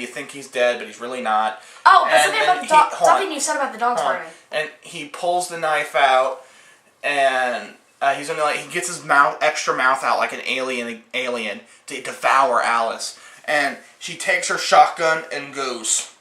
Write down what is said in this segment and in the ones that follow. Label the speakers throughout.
Speaker 1: You think he's dead, but he's really not.
Speaker 2: Oh, that's something about the dog. Something you said about the dog's burning.
Speaker 1: And he pulls the knife out, and he gets his extra mouth out like an alien to devour Alice. And she takes her shotgun and goes,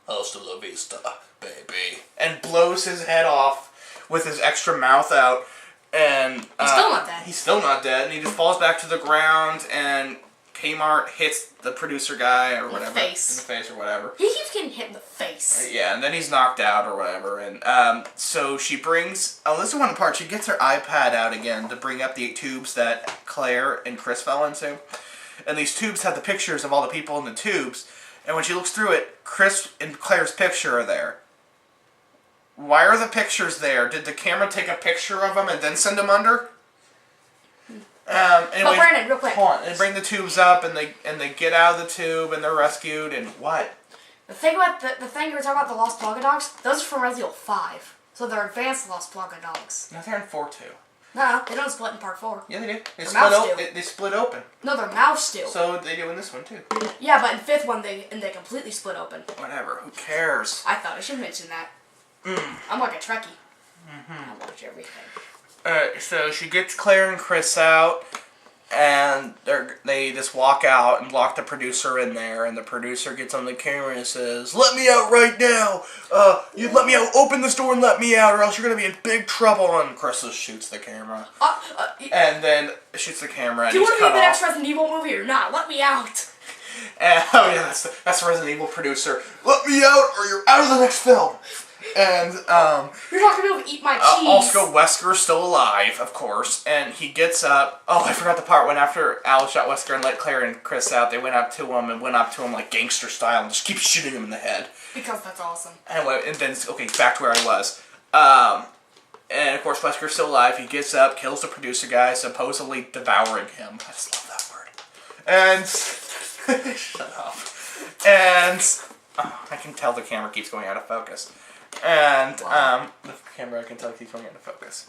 Speaker 1: "Hasta la vista, baby," and blows his head off with his extra mouth out. And
Speaker 2: he's still not dead.
Speaker 1: He's still not dead, and he just falls back to the ground. And Kmart hits the producer guy or whatever. In the face or whatever.
Speaker 2: He keeps getting hit in the face.
Speaker 1: Yeah, and then he's knocked out or whatever. And so she brings... Oh, this is one part. She gets her iPad out again to bring up the tubes that Claire and Chris fell into. And these tubes have the pictures of all the people in the tubes. And when she looks through it, Chris and Claire's picture are there. Why are the pictures there? Did the camera take a picture of them and then send them under? Anyway,
Speaker 2: Brandon, real quick.
Speaker 1: Hold on. They bring the tubes up and they get out of the tube and they're rescued and what?
Speaker 2: The thing about the thing we're talking about, the Lost Plaga dogs, those are from Resident Evil 5. So they're advanced Lost Plaga dogs.
Speaker 1: No, they're in 4 too.
Speaker 2: No, they don't split in part 4.
Speaker 1: Yeah, they do. They split open.
Speaker 2: No, their mouths do.
Speaker 1: So they do in this one too.
Speaker 2: Yeah, but in 5th one they completely split open.
Speaker 1: Whatever. Who cares?
Speaker 2: I thought I should mention that. I'm like a Trekkie. I watch everything.
Speaker 1: So she gets Claire and Chris out, and they just walk out and lock the producer in there, and the producer gets on the camera and says, "Let me out right now! You let me out, open this door and let me out, or else you're gonna be in big trouble." And Chris just shoots the camera. And then shoots the camera and
Speaker 2: do you want to be in the next
Speaker 1: off.
Speaker 2: Resident Evil movie or not? Let me out!
Speaker 1: And, oh yeah, that's the Resident Evil producer. "Let me out or you're out of the next film!" And,
Speaker 2: you're not gonna be able to eat my cheese.
Speaker 1: Also, Wesker's still alive, of course, and he gets up. Oh, I forgot the part when after Alice shot Wesker and let Claire and Chris out, they went up to him like gangster style and just keep shooting him in the head.
Speaker 2: Because that's awesome.
Speaker 1: Anyway, and then, okay, back to where I was. And of course, Wesker's still alive. He gets up, kills the producer guy, supposedly devouring him. I just love that word. And, shut up. And, I can tell the camera keeps going out of focus. And, the camera, I can tell, keeps going into focus.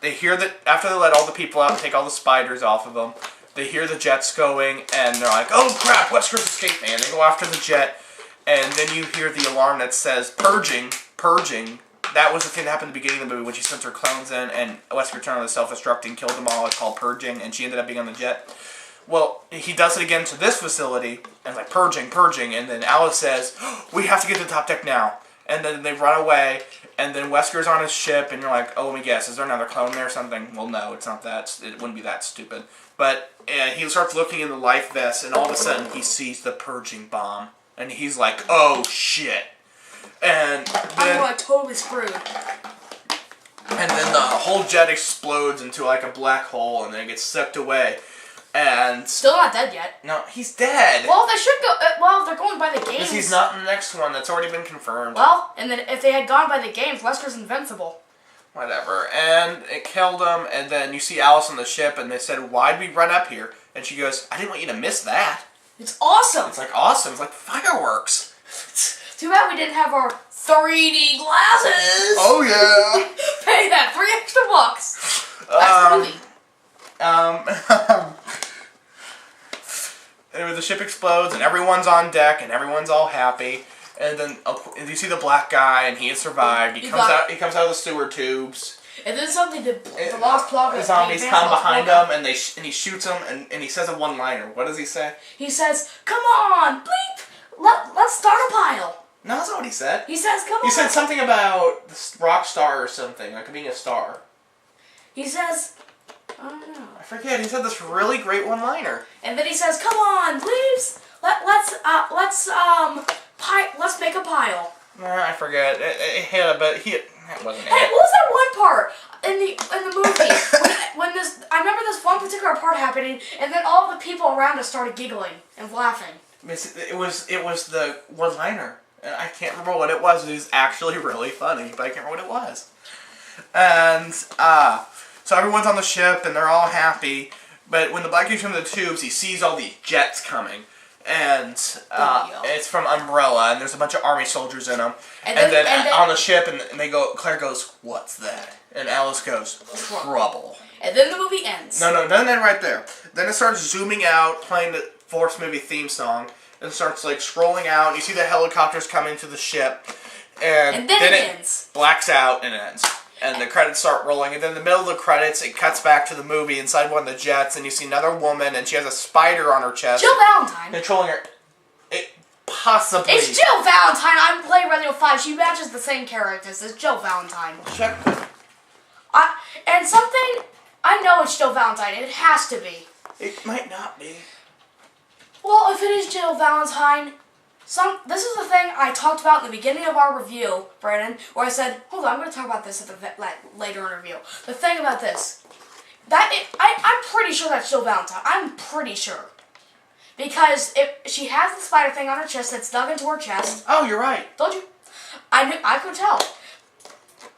Speaker 1: They hear that, after they let all the people out and take all the spiders off of them, they hear the jets going, and they're like, "Oh crap, Wesker's escaping," and they go after the jet, and then you hear the alarm that says, "Purging, purging." That was the thing that happened at the beginning of the movie when she sent her clones in, and Wesker turned on the self-destructing, killed them all. It's called purging, and she ended up being on the jet. Well, he does it again to this facility, and it's like, "Purging, purging," and then Alice says, "We have to get to the top deck now." And then they run away, and then Wesker's on his ship, and you're like, "Oh, let me guess, is there another clone there or something?" Well, no, it's not that. It wouldn't be that stupid. But he starts looking in the life vest, and all of a sudden he sees the purging bomb, and he's like, "Oh shit!" And then,
Speaker 2: I'm totally screwed.
Speaker 1: And then the whole jet explodes into like a black hole, and then it gets sucked away. And
Speaker 2: still not dead yet.
Speaker 1: No, he's dead.
Speaker 2: Well, they should go. Well, they're going by the games.
Speaker 1: Because he's not in the next one. That's already been confirmed.
Speaker 2: Well, and then if they had gone by the games, Wesker's invincible.
Speaker 1: Whatever. And it killed him. And then you see Alice on the ship, and they said, "Why'd we run up here?" And she goes, "I didn't want you to miss that."
Speaker 2: It's awesome.
Speaker 1: It's like awesome. It's like fireworks.
Speaker 2: Too bad we didn't have our 3D glasses.
Speaker 1: Oh yeah.
Speaker 2: Pay that $3 extra. That's the movie.
Speaker 1: Anyway, the ship explodes and everyone's on deck and everyone's all happy. And then you see the black guy and he has survived. He comes out of the sewer tubes.
Speaker 2: And then something the Lost Plaga.
Speaker 1: The zombies come behind him and he shoots him and he says a one-liner. What does he say?
Speaker 2: He says, "Come on, bleep! Let's start a pile."
Speaker 1: No, that's not what he said.
Speaker 2: He says, "Come on."
Speaker 1: He said something about the rock star or something, like being a star.
Speaker 2: He says, I don't know.
Speaker 1: I forget. He said this really great one-liner.
Speaker 2: And then he says, "Come on, please. Let's make a pile."
Speaker 1: I forget. That wasn't it.
Speaker 2: Hey, what was that one part in the movie when this? I remember this one particular part happening, and then all the people around us started giggling and laughing.
Speaker 1: It was the one-liner. I can't remember what it was. It was actually really funny, but I can't remember what it was. And so everyone's on the ship and they're all happy. But when the black dude's from the tubes, he sees all these jets coming. And it's from Umbrella, and there's a bunch of army soldiers in them. And then on the ship, and they go. Claire goes, "What's that?" And Alice goes, "Trouble."
Speaker 2: And then the movie ends.
Speaker 1: No, doesn't end right there. Then it starts zooming out, playing the Force movie theme song, and starts like scrolling out. And you see the helicopters coming to the ship, and
Speaker 2: then it ends.
Speaker 1: Blacks out and it ends. And the credits start rolling, and then in the middle of the credits, it cuts back to the movie inside one of the jets, and you see another woman, and she has a spider on her chest.
Speaker 2: Jill Valentine.
Speaker 1: Controlling her. Possibly.
Speaker 2: It's Jill Valentine. I'm playing Resident Evil 5. She matches the same characters as Jill Valentine.
Speaker 1: Check.
Speaker 2: And something, I know it's Jill Valentine. It has to be.
Speaker 1: It might not be.
Speaker 2: Well, if it is Jill Valentine, this is the thing I talked about in the beginning of our review, Brandon, where I said, hold on, I'm going to talk about this at the later in review. The thing about this, I'm pretty sure that's Jill Valentine. I'm pretty sure. Because she has the spider thing on her chest that's dug into her chest.
Speaker 1: Oh, you're right.
Speaker 2: Told you. I could tell.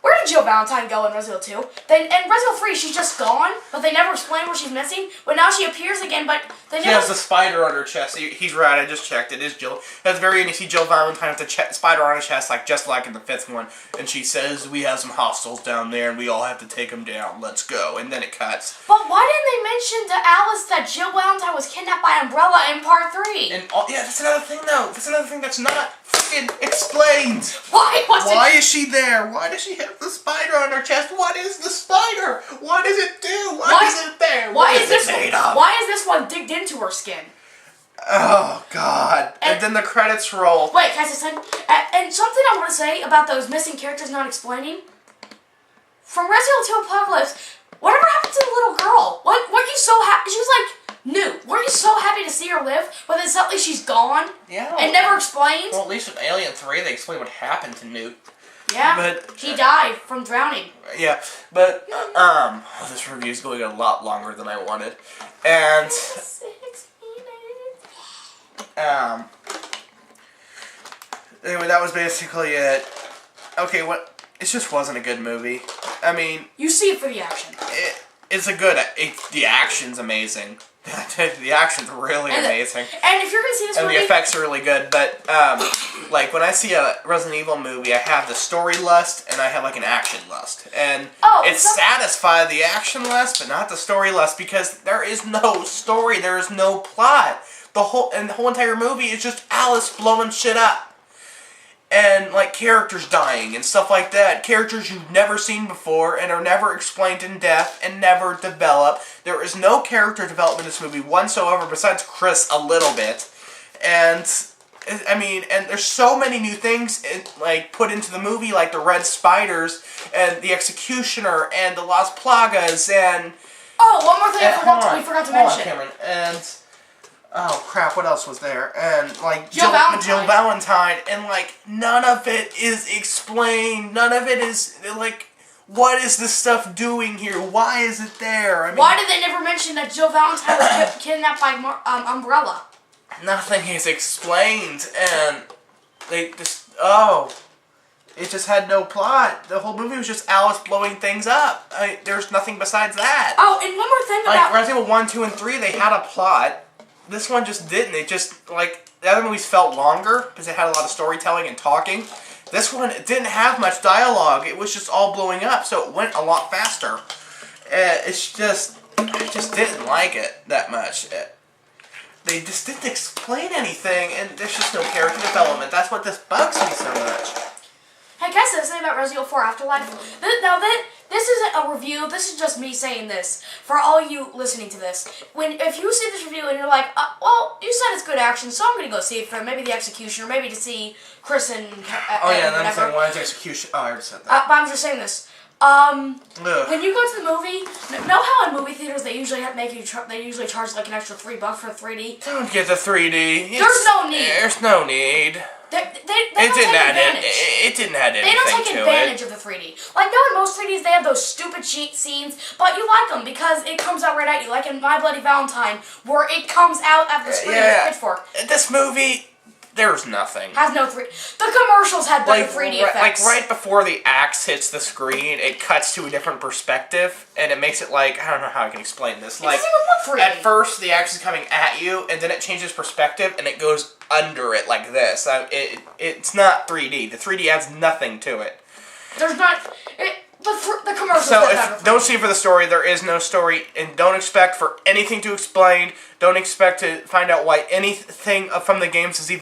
Speaker 2: Where did Jill Valentine go in Resident Evil 2? In Resident Evil 3, she's just gone, but they never explain where she's missing. But now she appears again, but they never...
Speaker 1: She has the spider on her chest. He's right, I just checked. It is Jill. That's very interesting. You see Jill Valentine with the spider on her chest, just like in the 5th one. And she says, we have some hostiles down there, and we all have to take them down. Let's go. And then it cuts.
Speaker 2: But why didn't they mention to Alice that Jill Valentine was kidnapped by Umbrella in Part 3?
Speaker 1: And yeah, that's another thing, though. That's another thing that's not freaking explained.
Speaker 2: Why
Speaker 1: is she there? Why does she have the spider on her chest? What is the spider? What does it do? Why is it there?
Speaker 2: Why is this one digged into her skin?
Speaker 1: Oh, God. And then the credits roll.
Speaker 2: Wait, can I say something? And something I want to say about those missing characters not explaining. From Resident Evil 2 Apocalypse, whatever happened to the little girl? Weren't you so happy? She was like, new. Weren't you so happy to see her live? But then suddenly she's gone?
Speaker 1: Yeah.
Speaker 2: And never explained?
Speaker 1: Well, at least in Alien 3, they explain what happened to Newt.
Speaker 2: Yeah,
Speaker 1: but
Speaker 2: he died from drowning.
Speaker 1: Yeah, but, this review's going a lot longer than I wanted. And, anyway, that was basically it. Okay, it just wasn't a good movie. I mean...
Speaker 2: You see it for the action.
Speaker 1: It's a good... the action's amazing. The action's really amazing.
Speaker 2: And if you're going to see this movie...
Speaker 1: And the effects are really good, but, like, when I see a Resident Evil movie, I have the story lust, and I have, like, an action lust. And it satisfies the action lust, but not the story lust, because there is no story, there is no plot. The whole entire movie is just Alice blowing shit up. And, like, characters dying and stuff like that. Characters you've never seen before and are never explained in depth and never develop. There is no character development in this movie whatsoever besides Chris a little bit. And, I mean, and there's so many new things, put into the movie, like the red spiders and the executioner and the Las Plagas and...
Speaker 2: Oh, one more thing we forgot to mention.
Speaker 1: Cameron. And... Oh, crap, what else was there? And, like,
Speaker 2: Jill
Speaker 1: Valentine, and, like, none of it is explained. None of it is, like, what is this stuff doing here? Why is it there? I mean,
Speaker 2: why did they never mention that Jill Valentine was kidnapped by Umbrella?
Speaker 1: Nothing is explained, and they just, it just had no plot. The whole movie was just Alice blowing things up. There's nothing besides that.
Speaker 2: Oh, and one more thing
Speaker 1: about... Like, Resident Evil 1, 2, and 3, they had a plot. This one just didn't. It just, like, the other movies felt longer because it had a lot of storytelling and talking. This one, it didn't have much dialogue. It was just all blowing up, so it went a lot faster. I just didn't like it that much. They just didn't explain anything, and there's just no character development. That's what this bugs me so much.
Speaker 2: Hey, can I say something about Resident Evil 4 Afterlife? This isn't a review. This is just me saying this. For all you listening to this. If you see this review and you're like, well, you said it's good action, so I'm going to go see it for maybe the executioner, maybe to see Chris and
Speaker 1: and I'm saying, why is execution? Oh, I already said that.
Speaker 2: But I'm just saying this. When you go to the movie, know how in movie theaters they usually charge like an extra $3 for 3D?
Speaker 1: Don't get the 3D.
Speaker 2: There's no need.
Speaker 1: There's no need. It didn't add anything to it.
Speaker 2: They don't take advantage of the 3D. Like, no, in most 3Ds they have those stupid cheat scenes, but you like them because it comes out right at you. Like in My Bloody Valentine, where it comes out at the screen with a pitchfork.
Speaker 1: This movie... There's nothing.
Speaker 2: Has no 3D. The commercials had better 3D effects.
Speaker 1: Like, right before the axe hits the screen, it cuts to a different perspective, and it makes it like, I don't know how I can explain this. Like, at first, the axe is coming at you, and then it changes perspective, and it goes under it like this. It's not 3D. The 3D adds nothing to it.
Speaker 2: There's not... the commercials.
Speaker 1: So don't see it for the story. There is no story, and don't expect for anything to explain. Don't expect to find out why anything from the games is even